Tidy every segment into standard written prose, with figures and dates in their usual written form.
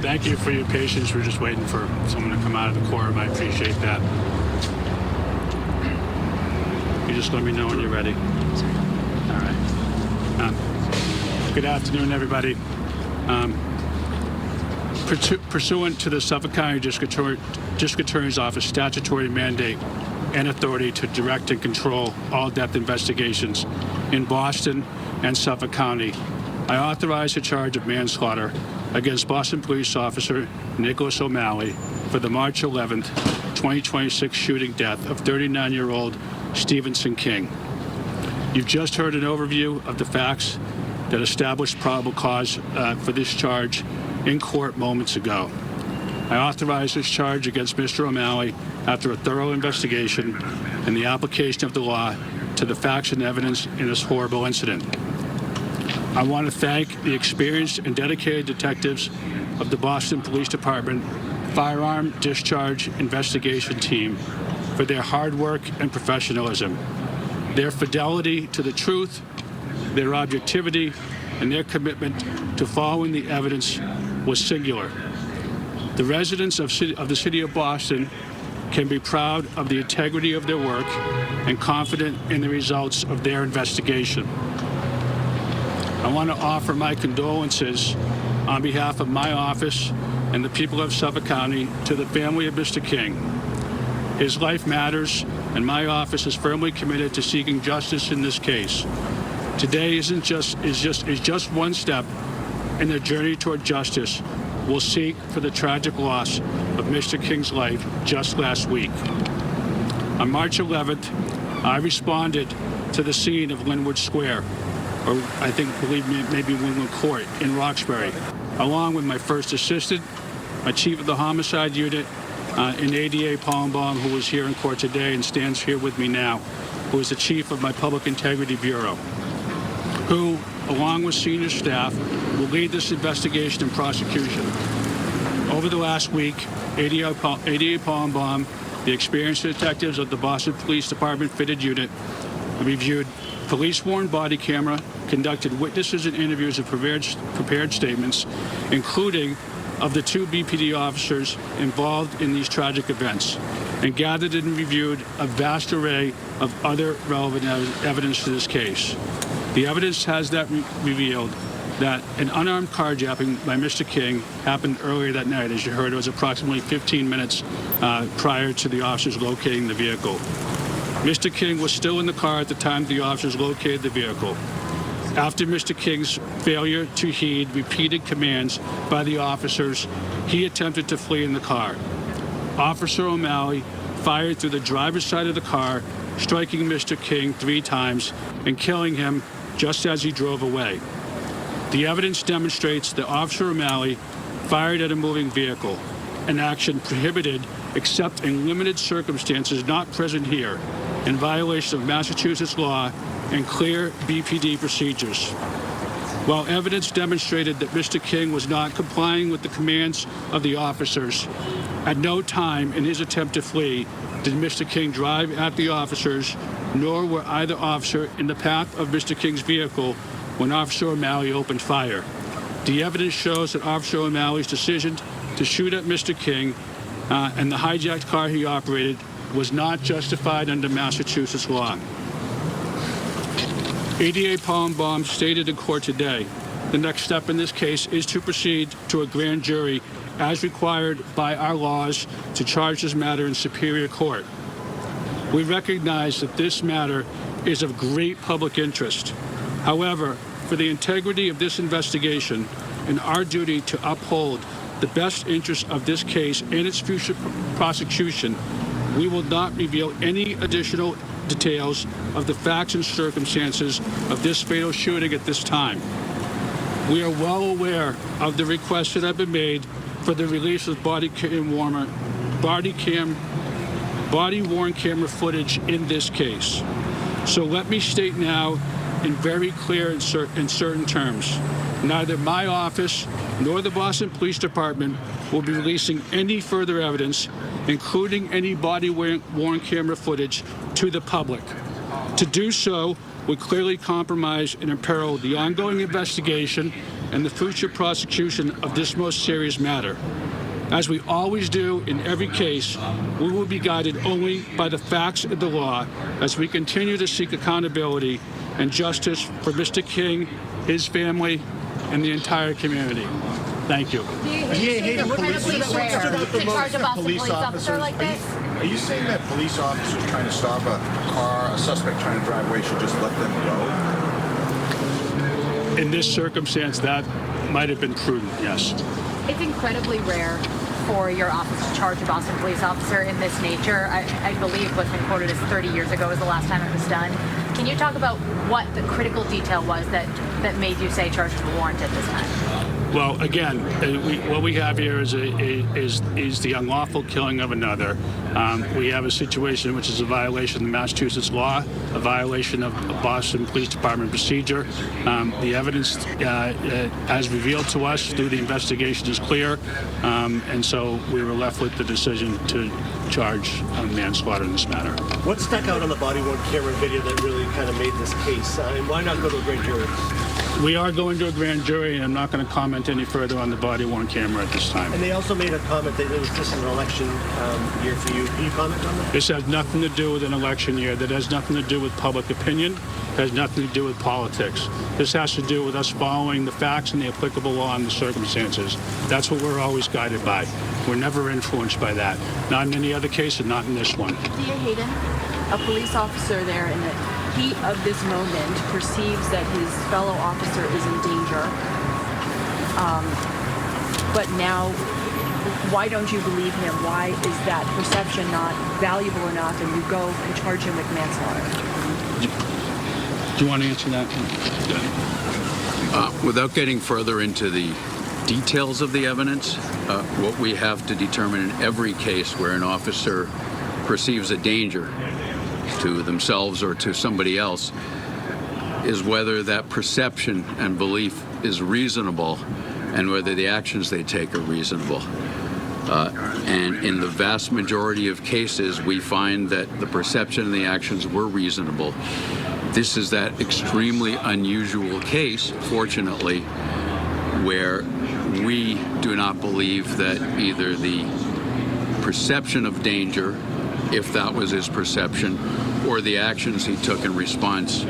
Thank you for your patience. We're just waiting for someone to come out of the quorum. I appreciate that. You just let me know when you're ready. All right. Good afternoon, everybody. Pursuant to the Suffolk County District Attorney's Office statutory mandate and authority to direct and control all depth investigations in Boston and Suffolk County, I authorize a charge of manslaughter against Boston Police Officer Nicholas O'Malley for the March 11th, 2026 shooting death of 39-year-old Stevenson King. You've just heard an overview of the facts that established probable cause for this charge in court moments ago. I authorize this charge against Mr. O'Malley after a thorough investigation and the application of the law to the facts and evidence in this horrible incident. I want to thank the experienced and dedicated detectives of the Boston Police Department Firearm Discharge Investigation Team for their hard work and professionalism. Their fidelity to the truth, their objectivity, and their commitment to following the evidence was singular. The residents of the city of Boston can be proud of the integrity of their work and confident in the results of their investigation. I want to offer my condolences on behalf of my office and the people of Suffolk County to the family of Mr. King. His life matters, and my office is firmly committed to seeking justice in this case. Today is just one step in the journey toward justice. We'll seek for the tragic loss of Mr. King's life just last week. On March 11th, I responded to the scene of Linwood Square, or believe me, maybe Linwood Court in Roxbury, along with my first assistant, my chief of the homicide unit, and ADA Palmbaum, who is here in court today and stands here with me now, who is the chief of my Public Integrity Bureau, who, along with senior staff, will lead this investigation and prosecution. Over the last week, ADA Palmbaum, the experienced detectives of the Boston Police Department Fitted Unit, reviewed police-worn body camera, conducted witnesses and interviews and prepared statements, including of the two BPD officers involved in these tragic events, and gathered and reviewed a vast array of other relevant evidence to this case. The evidence has revealed that an unarmed carjacking by Mr. King happened earlier that night. As you heard, it was approximately 15 minutes prior to the officers locating the vehicle. Mr. King was still in the car at the time the officers located the vehicle. After Mr. King's failure to heed repeated commands by the officers, he attempted to flee in the car. Officer O'Malley fired through the driver's side of the car, striking Mr. King 3 times and killing him just as he drove away. The evidence demonstrates that Officer O'Malley fired at a moving vehicle, an action prohibited except in limited circumstances not present here, in violation of Massachusetts law and clear BPD procedures. While evidence demonstrated that Mr. King was not complying with the commands of the officers, at no time in his attempt to flee did Mr. King drive at the officers, nor were either officer in the path of Mr. King's vehicle when Officer O'Malley opened fire. The evidence shows that Officer O'Malley's decision to shoot at Mr. King and the hijacked car he operated was not justified under Massachusetts law. ADA Palmbaum stated in court today, the next step in this case is to proceed to a grand jury as required by our laws to charge this matter in Superior Court. We recognize that this matter is of great public interest. However, for the integrity of this investigation and our duty to uphold the best interests of this case and its future prosecution, we will not reveal any additional details of the facts and circumstances of this fatal shooting at this time. We are well aware of the requests that have been made for the release of body-worn camera footage in this case. So let me state now in very clear and certain terms, neither my office nor the Boston Police Department will be releasing any further evidence, including any body-worn camera footage, to the public. To do so would clearly compromise and imperil the ongoing investigation and the future prosecution of this most serious matter. As we always do in every case, we will be guided only by the facts of the law as we continue to seek accountability and justice for Mr. King, his family, and the entire community. Thank you. Incredibly rare to charge a Boston police officer like this. Are you saying that police officers trying to stop a car, a suspect trying to drive away, should just let them go? In this circumstance, that might have been prudent, yes. It's incredibly rare for your office to charge a Boston police officer in this nature. I believe what's been quoted as 30 years ago was the last time it was done. Can you talk about what the critical detail was that made you say charges were warranted this time? Well, again, what we have here is the unlawful killing of another. We have a situation which is a violation of Massachusetts law, a violation of Boston Police Department procedure. The evidence, as revealed to us through the investigation, is clear, and so we were left with the decision to charge manslaughter in this matter. What stuck out on the body-worn camera video that really kind of made this case? And why not go to a grand jury? We are going to a grand jury, and I'm not going to comment any further on the body-worn camera at this time. And they also made a comment that it was just an election year for you. Can you comment on that? This has nothing to do with an election year. That has nothing to do with public opinion. It has nothing to do with politics. This has to do with us following the facts and the applicable law and the circumstances. That's what we're always guided by. We're never influenced by that. Not in any other case, and not in this one. D.A. Hayden, a police officer there in the heat of this moment, perceives that his fellow officer is in danger. But now, why don't you believe him? Why is that perception not valuable enough and you go and charge him with manslaughter? Do you want to answer that? Without getting further into the details of the evidence, what we have to determine in every case where an officer perceives a danger to themselves or to somebody else is whether that perception and belief is reasonable and whether the actions they take are reasonable. And in the vast majority of cases, we find that the perception and the actions were reasonable. This is that extremely unusual case, fortunately, where we do not believe that either the perception of danger, if that was his perception, or the actions he took in response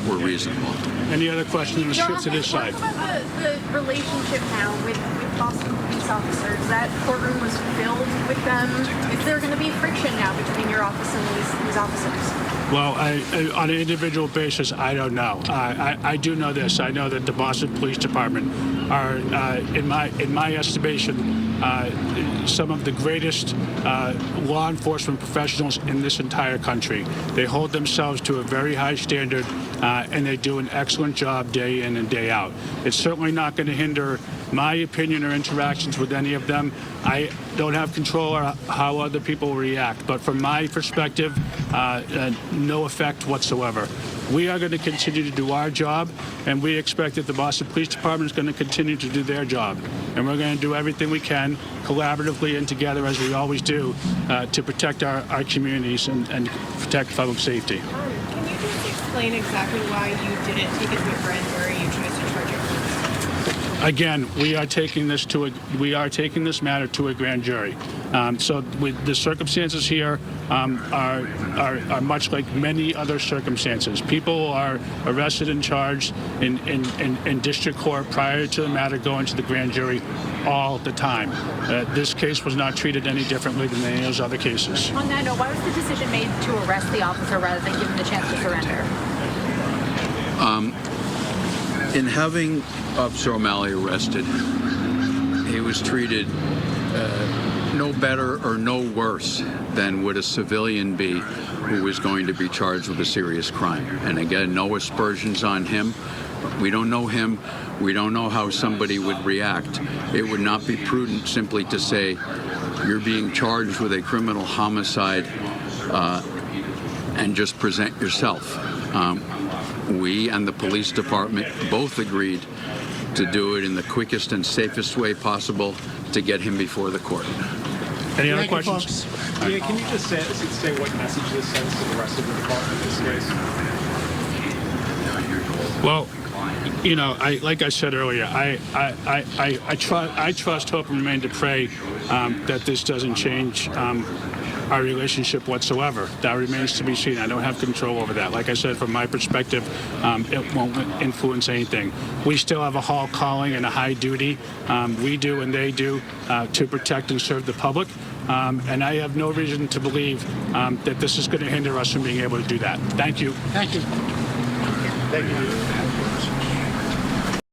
were reasonable. Any other questions? I'm going to shift to this side. What about the relationship now with Boston police officers? That courtroom was filled with them. Is there going to be friction now between your office and these officers? Well, on an individual basis, I don't know. I do know this. I know that the Boston Police Department are, in my estimation, some of the greatest law enforcement professionals in this entire country. They hold themselves to a very high standard, and they do an excellent job day in and day out. It's certainly not going to hinder my opinion or interactions with any of them. I don't have control over how other people react, but from my perspective, no effect whatsoever. We are going to continue to do our job, and we expect that the Boston Police Department is going to continue to do their job. And we're going to do everything we can, collaboratively and together, as we always do, to protect our communities and protect public safety. Can you just explain exactly why you didn't take it to a grand jury? You chose to charge it? Again, we are taking this matter to a grand jury. So with the circumstances here are much like many other circumstances. People are arrested and charged in district court prior to the matter going to the grand jury all the time. This case was not treated any differently than any of those other cases. On that note, why was the decision made to arrest the officer rather than give him the chance to surrender? In having Officer O'Malley arrested, he was treated no better or no worse than would a civilian be who was going to be charged with a serious crime. And again, no aspersions on him. We don't know him. We don't know how somebody would react. It would not be prudent simply to say, you're being charged with a criminal homicide and just present yourself. We and the police department both agreed to do it in the quickest and safest way possible to get him before the court. Any other questions? Yeah, can you just say what message this sends to the rest of the department in this case? Well, like I said earlier, I trust, hope, and remain to pray that this doesn't change our relationship whatsoever. That remains to be seen. I don't have control over that. Like I said, from my perspective, it won't influence anything. We still have a hall calling and a high duty. We do and they do to protect and serve the public. And I have no reason to believe that this is going to hinder us from being able to do that. Thank you. Thank you. Thank you.